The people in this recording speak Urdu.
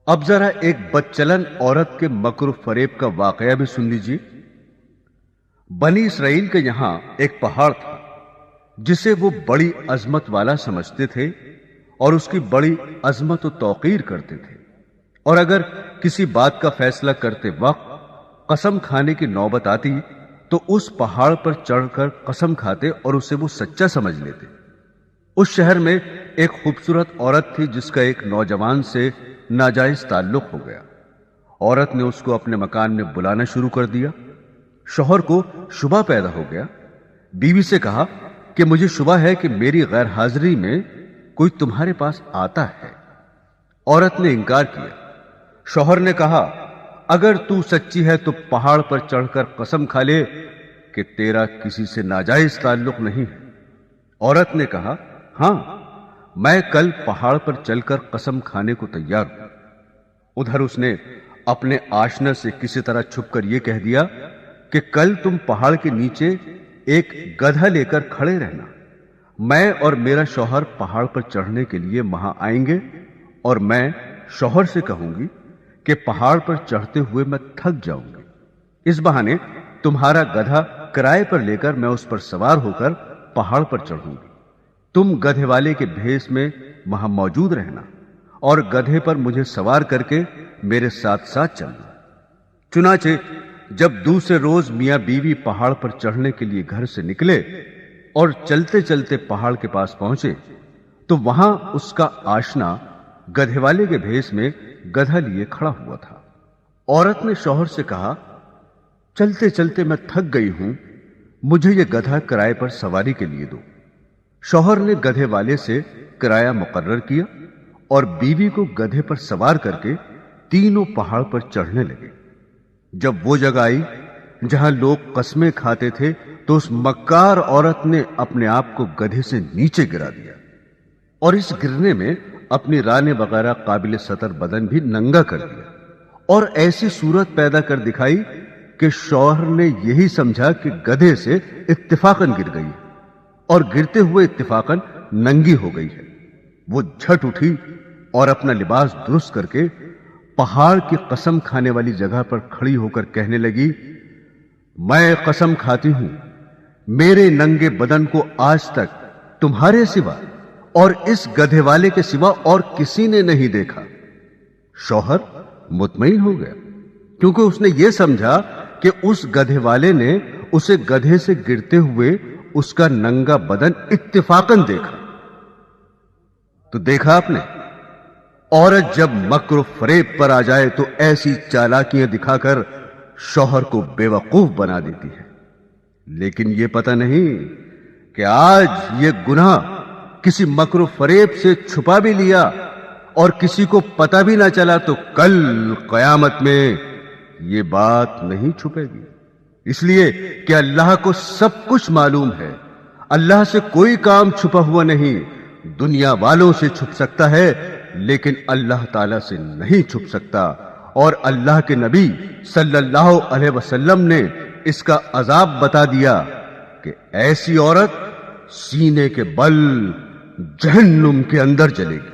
اب ذرا ایک بدچلن عورت کے مکر و فریب کا واقعہ بھی سن لیجیے۔ بنی اسرائیل کے یہاں ایک پہاڑ تھا جسے وہ بڑی عظمت والا سمجھتے تھے اور اس کی بڑی عظمت و توقیر کرتے تھے، اور اگر کسی بات کا فیصلہ کرتے وقت قسم کھانے کی نوبت آتی تو اس پہاڑ پر چڑھ کر قسم کھاتے اور اسے وہ سچا سمجھ لیتے۔ اس شہر میں ایک خوبصورت عورت تھی جس کا ایک نوجوان سے ناجائز تعلق ہو گیا۔ عورت نے اس کو اپنے مکان میں بلانا شروع کر دیا۔ شوہر کو شبہ پیدا ہو گیا۔ بیوی سے کہا کہ مجھے شبہ ہے کہ میری غیر حاضری میں کوئی تمہارے پاس آتا ہے۔ عورت نے انکار کیا۔ شوہر نے کہا اگر تو سچی ہے تو پہاڑ پر چڑھ کر قسم کھا لے کہ تیرا کسی سے ناجائز تعلق نہیں ہے۔ عورت نے کہا ہاں، میں کل پہاڑ پر چل کر قسم کھانے کو تیار ہوں۔ ادھر اس نے اپنے آشنا سے کسی طرح چھپ کر یہ کہہ دیا کہ کل تم پہاڑ کے نیچے ایک گدھا لے کر کھڑے رہنا، میں اور میرا شوہر پہاڑ پر چڑھنے کے لیے وہاں آئیں گے، اور میں شوہر سے کہوں گی کہ پہاڑ پر چڑھتے ہوئے میں تھک جاؤں گی، اس بہانے تمہارا گدھا کرائے پر لے کر میں اس پر سوار ہو کر پہاڑ پر چڑھوں گی۔ تم گدھے والے کے بھیس میں وہاں موجود رہنا اور گدھے پر مجھے سوار کر کے میرے ساتھ ساتھ چلنا۔ چنانچہ جب دوسرے روز میاں بیوی پہاڑ پر چڑھنے کے لیے گھر سے نکلے اور چلتے چلتے پہاڑ کے پاس پہنچے تو وہاں اس کا آشنا گدھے والے کے بھیس میں گدھا لیے کھڑا ہوا تھا۔ عورت نے شوہر سے کہا چلتے چلتے میں تھک گئی ہوں، مجھے یہ گدھا کرائے پر سواری کے لیے دو۔ شوہر نے گدھے والے سے کرایہ مقرر کیا اور بیوی کو گدھے پر سوار کر کے تینوں پہاڑ پر چڑھنے لگے۔ جب وہ جگہ آئی جہاں لوگ قسمیں کھاتے تھے تو اس مکار عورت نے اپنے آپ کو گدھے سے نیچے گرا دیا، اور اس گرنے میں اپنی رانے وغیرہ قابل سطر بدن بھی ننگا کر دیا، اور ایسی صورت پیدا کر دکھائی کہ شوہر نے یہی سمجھا کہ گدھے سے اتفاقاً گر گئی اور گرتے ہوئے اتفاقاً ننگی ہو گئی ہے۔ وہ جھٹ اٹھی اور اپنا لباس درست کر کے پہاڑ کی قسم کھانے والی جگہ پر کھڑی ہو کر کہنے لگی میں قسم کھاتی ہوں میرے ننگے بدن کو آج تک تمہارے سوا اور اس گدھے والے کے سوا اور کسی نے نہیں دیکھا۔ شوہر مطمئن ہو گیا کیونکہ اس نے یہ سمجھا کہ اس گدھے والے نے اسے گدھے سے گرتے ہوئے اس کا ننگا بدن اتفاقاً دیکھا۔ تو دیکھا آپ نے، عورت جب مکر و فریب پر آ جائے تو ایسی چالاکیاں دکھا کر شوہر کو بے وقوف بنا دیتی ہے، لیکن یہ پتہ نہیں کہ آج یہ گناہ کسی مکر و فریب سے چھپا بھی لیا اور کسی کو پتہ بھی نہ چلا تو کل قیامت میں یہ بات نہیں چھپے گی، اس لیے کہ اللہ کو سب کچھ معلوم ہے۔ اللہ سے کوئی کام چھپا ہوا نہیں، دنیا والوں سے چھپ سکتا ہے لیکن اللہ تعالی سے نہیں چھپ سکتا، اور اللہ کے نبی صلی اللہ علیہ وسلم نے اس کا عذاب بتا دیا کہ ایسی عورت سینے کے بل جہنم کے اندر جلے گی۔